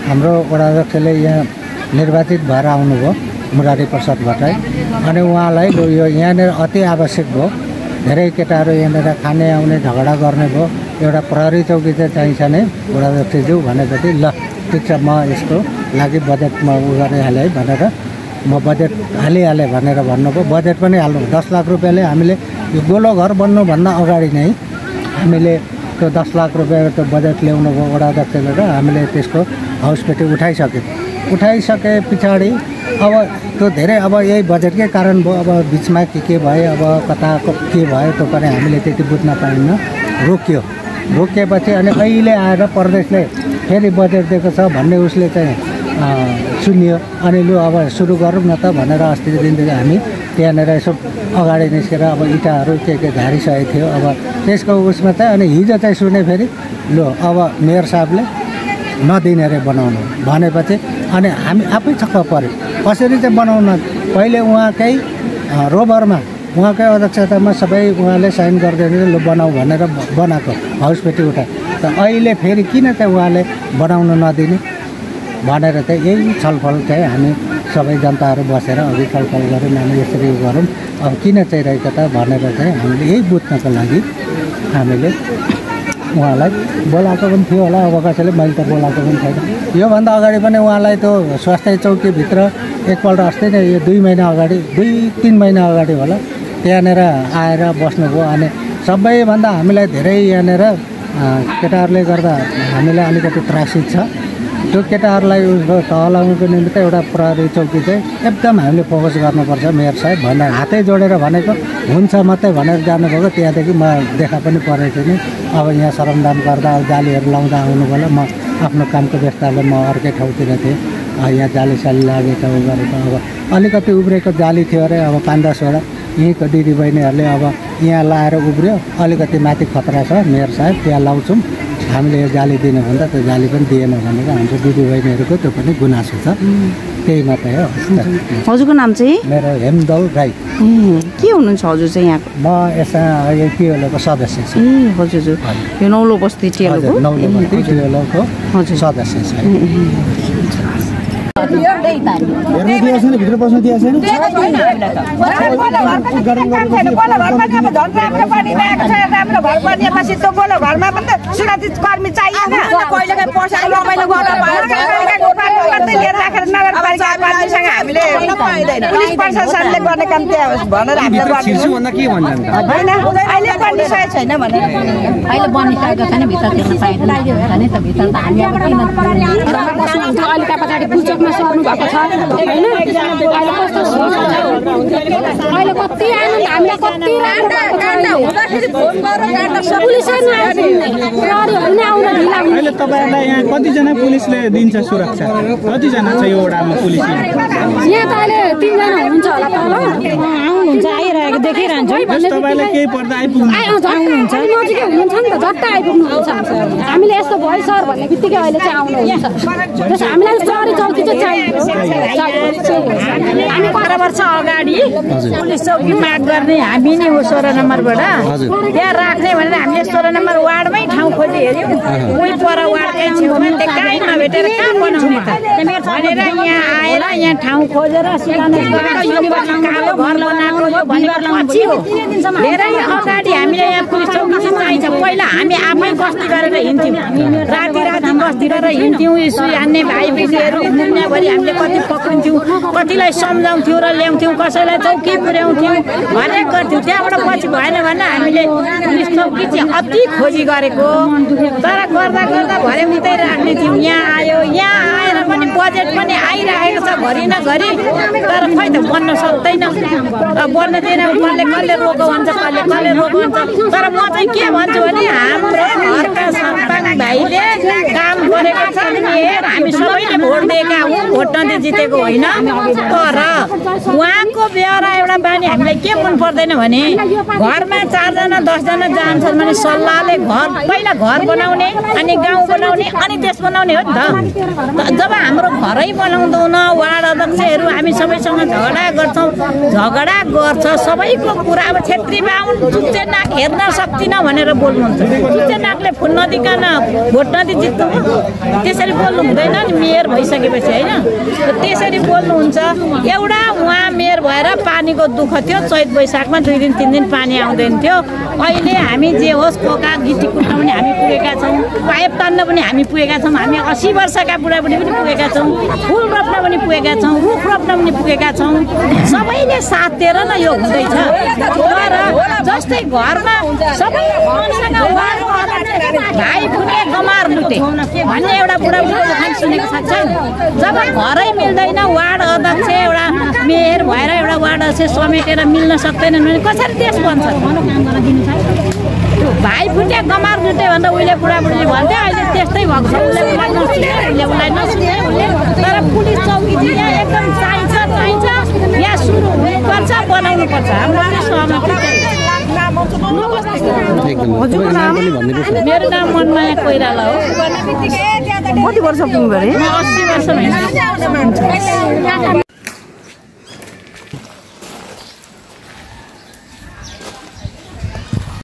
हाम्रो वडाध्यक्षले यहाँ निर्वाचित भएर आउनुभयो मुरारी प्रसाद भट्टराई अनि उहाँलाई यो यहाँनिर अति आवश्यक भयो। धेरै केटाहरू यहाँनिर खाने आउने झगडा गर्ने भयो। एउटा प्रहरी चौकी चाहिँ चाहिन्छ नै वडाध्यक्षज्यू भनेपछि ल ठिक छ म यसको लागि बजेटमा उ गरिहालेँ है भनेर म बजेट हालिहालेँ भनेर भन्नुभयो। बजेट पनि हाल्नु 10 लाख रुपियाँले हामीले यो गोलो घर बन्नुभन्दा अगाडि नै हामीले त्यो 10 लाख रुपियाँको त्यो बजेट ल्याउनु भयो वडाध्यक्षले र हामीले त्यसको हाउसपेटी उठाइसके पछाडि अब त्यो धेरै अब यही बजेटकै कारण भयो। अब बिचमा के भयो अब कताको के भयो त्यो पनि हामीले त्यति बुझ्न पाइन्न। रोकिएपछि अनि अहिले आएर प्रदेशले फेरि बजेट दिएको छ भन्ने उसले चाहिँ सुनियो अनि लु अब सुरु गरौँ न त भनेर अस्तिको दिनदेखि हामी त्यहाँनिर यसो अगाडि निस्केर अब इँटाहरू के झारिसकेको थियो। अब त्यसको उसमा चाहिँ अनि हिजो चाहिँ सुने फेरि लु अब मेयर साहबले नदिने रे बनाउनु भनेपछि अनि हामी आफै छक्क पऱ्यो कसरी चाहिँ बनाउन। पहिले उहाँकै रोभरमा उहाँकै अध्यक्षतामा सबै उहाँले साइन गरिदिएर लु बनाऊ भनेर बनाएको हाउसपेटी उठाए त अहिले फेरि किन चाहिँ उहाँले बनाउन नदिने भनेर चाहिँ यही छलफल चाहिँ हामी सबै जनताहरू बसेर अघि छलफल गऱ्यौँ हामी यसरी गरौँ अब किन चाहिँ रहेको त भनेर चाहिँ हामीले यही बुझ्नको लागि हामीले उहाँलाई बोलाएको पनि थियो होला। अब कसैले मैले त बोलाएको पनि छैन। योभन्दा अगाडि पनि उहाँलाई त्यो स्वास्थ्य चौकीभित्र एकपल्ट अस्ति नै यो 2 महिना अगाडि 2-3 महिना अगाडि होला त्यहाँनिर आएर बस्नुभयो। अनि सबैभन्दा हामीलाई धेरै यहाँनिर केटाहरूले गर्दा हामीलाई अलिकति त्रासित छ। त्यो केटाहरूलाई हलाउनुको निमित्त एउटा प्रहरी चौकी चाहिँ एकदम हामीले फोकस गर्नुपर्छ मेयर साहब भनेर हातै जोडेर भनेको हुन्छ मात्रै भनेर जानुभएको। त्यहाँदेखि म देखा पनि परेको थिएँ। अब यहाँ श्रमदान गर्दा अब जालीहरू लाउँदा आउनुभयो। म आफ्नो कामको व्यस्तताले म अर्कै ठाउँतिर थिएँ। यहाँ जाली लागेको उ गरेको अब अलिकति उब्रेको जाली थियो अरे अब 5-10वटा यहीँको दिदीबहिनीहरूले अब यहाँ लाएर उब्रियो अलिकति माथि खतरा छ मेयर साहब त्यहाँ लाउँछौँ हामीले यो जाली दिनु भन्दा त्यो जाली पनि दिएन भनेर हाम्रो दिदीबहिनीहरूको त्यो पनि गुनासो छ। त्यही मात्रै हो। हजुरको नाम चाहिँ? मेरो हेमदल राई। के हुनुहुन्छ हजुर चाहिँ यहाँको? म यसमा यो टिएलओको सदस्य छु। हजुर यो नौलो बस्ती टिएलओको सदस्य छु। भित्र बस्नु दिएको छैन। सर्नु भएको छ हैन अहिले कस्तो अहिले कति आनन्द हामीलाई कति हुँदाखेरि फोन गरेर पुलिसले आउन ढिला हुन्छ। अहिले तपाईहरुलाई यहाँ कति जना पुलिसले दिन्छ सुरक्षा? कति जना छ यो वडामा पुलिस? यहाँ त अहिले 3 जना हुनुहुन्छ होला तल आउनुहुन्छ आइरहेको देखिरहन्छ। तपाईलाई केही पर्दा आइपुग्नु आउनुहुन्छ नजिकै हुनुहुन्छ नि त झट्ट आइपुग्नुहुन्छ। हामीले यस्तो भयो सर भन्ने बित्तिकै अहिले चाहिँ आउनुहुन्छ। त्यसो हामीलाई प्रहरी चौकी चाहिँ चाहियो। हामी 12 वर्ष अगाडि पुलिस चौकी माग गर्ने हामी नै हो 16 नम्बरबाट त्यहाँ राख्ने भनेर हामीले 16 नम्बर वार्डमै ठाउँ खोजी हेर्यौँ कोही पर वार्डकै छेउमा त्यो कहीँ नभेटेर कहाँ बनाउने त भनेर यहाँ आएर यहाँ ठाउँ खोजेर सिकाउने कालो घर बनाएको यो भनेको पछि हो धेरै अगाडि हामीले यहाँ पुलिस चौकी चाहिन्छ पहिला हामी आफै बस्ती गरेर हिँड्थ्यौँ राति बस्ती गरेर हिँड्थ्यौँ सुई हान्ने भाइ बहिनीहरू दुनियाँभरि हामीले कति पक्रिन्थ्यौँ कतिलाई सम्झाउँथ्यौँ र ल्याउँथ्यौँ कसैलाई चौकी पुर्याउँथ्यौँ हरेक गर्थ्यौँ त्यहाँबाट पछि भएन भने हामीले पुलिस चौकी चाहिँ अति खोजी गरेको तर गर्दा गर्दा भरे उतै राख्ने थियौँ यहाँ आयो यहाँ आएर पनि बजेट पनि आइरहेको छ घरि न घरि तर खै त बन्न सक्दैन बन्न दिएन कसले कसले रोको भन्छ कसले रोको भन्छ तर म चाहिँ के भन्छु भने हाम्रो घरका सन्तान भाइले काम गरेको छ हामी सबैले भोट दिएका हौँ भोट नदिए जितेको होइन तर उहाँको बेहोरा एउटा बानी हामीलाई के मन पर्दैन भने घरमा 4 जना 10 जना जान्छन् भने सल्लाहले घर पहिला घर बनाउने अनि गाउँ बनाउने अनि देश बनाउने हो नि त जब हाम्रो घरै बनाउँदैन वार्ड अध्यक्षहरू हामी सबैसँग झगडा गर्छौँ झगडा गर्छ सबैको कुरा अब छेत्री बाहुन चुच्चे नाक हेर्न सक्दिनँ भनेर बोल्नुहुन्छ चुच्चे नाकले फुल नदिकन भोट नदि जित्नु त्यसरी बोल्नु हुँदैन नि मेयर भइसकेपछि होइन त्यसरी बोल्नुहुन्छ एउटा उहाँ मेयर भएर पानीको दुःख थियो चैत वैशाखमा 2 दिन 3 दिन पानी आउँदैन थियो अहिले हामी जे होस् कोका गिटी कुट्न पनि हामी पुगेका छौँ पाइप तान्न पनि हामी पुगेका छौँ हामी 80 वर्षका बुढाबुढी पनि पुगेका छौँ फुल रोप्न पनि पुगेका छौँ रुख रोप्न पनि पुगेका छौँ सबैले साथ दिएर न यो हुँदैछ तर जस्तै घरमा सबै भाइ फुटे गमार लुटे भन्ने एउटा बुढाबुढी कहानी सुनेको छ छैन जब घरै मिल्दैन वार्ड अध्यक्ष एउटा मेयर भएर एउटा वार्ड अध्यक्ष समेटेर मिल्न सक्दैनन् भने कसरी देश बन्छ भाइ फुटे गमार लुटे भनेर उहिले बुढाबुढीले भन्थ्यो अहिले त्यस्तै भएको छ उसलाई नसुने तर पुलिस चौकी चाहिँ यहाँ एकदम चाहिन्छ यहाँ सुरु हुनुपर्छ बनाउनुपर्छ हाम्रो सहमति हजुरको नाम मेरो नाम मनमाया कोइराला हो कति वर्ष पुग्नु भयो 80 वर्ष